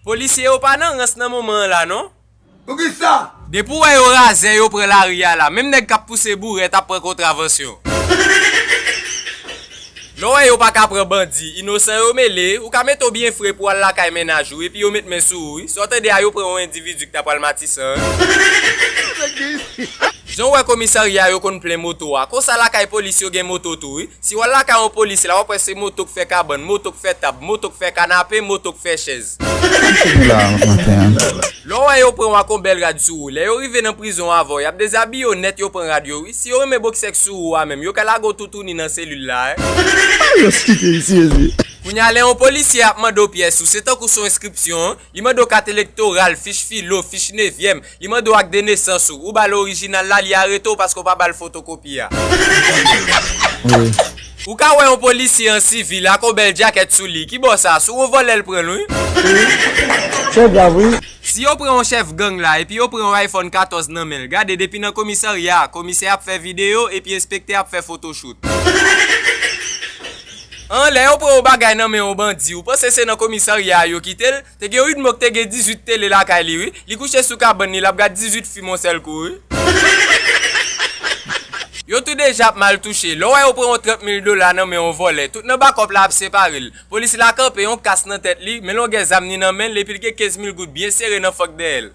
Policier yo pas nan reste nan moment là non? Pour qui ça? Depuis yo rasé yo prend la ria là, même nèg k'ap pousser bourrette après contravention. Non yo pas ka prend bandi, innocent yo mêlé, ou ka mettre bien frais pour aller la kay ménage et puis yo mettre men sou, sortez de yo prend un individu qui t'a pral matissan. Jean ouais commissariat yo kon plein moto a. Ko ça la kay police yo gen moto tout. Si wala ka on police la, après c'est moto qui fait cabane, moto qui fait table, moto qui fait canapé, moto qui fait chaise. Lo ouais yo prend un bel radio. Les yo rive dans prison avant, y a des habits honnêtes yo prend radio. Si yo me box sexe ou même, yo ka la go tout ni dans cellule là. Kounya le un policier a mando pièce ou c'est tant que son inscription, il mando carte électorale, fiche philo, fiche 9e, il mando acte de naissance ou ba l'original là li arrêto parce qu'on pas ba le photocopie. Oui. Ou ka ouais un policier en civil a ko bel jacket sous li, qui bon ça, sou vol elle prend lui. C'est grave oui. Si yo prend un chef gang là et puis yo prend un iPhone 14 nan men, regardez depuis dans commissariat, commissaire a fait vidéo et puis inspecteur a fait photoshoot. An le yo prend bagay nan men on bandi ou pense c'est dans commissariat yo ki tel te gen une mok te gen 18 télé la kay li li couché sous cabane ni la gade 18 fi mon sel kou. Yo tout déjà mal touché. Lo yo prend $30,000 nan men on volé. Tout nan bakop la ap séparé. Police la campé on casse nan tête li, mais l'on gen zam ni nan men, li pil ke 15,000 gouttes bien serré nan fok de elle.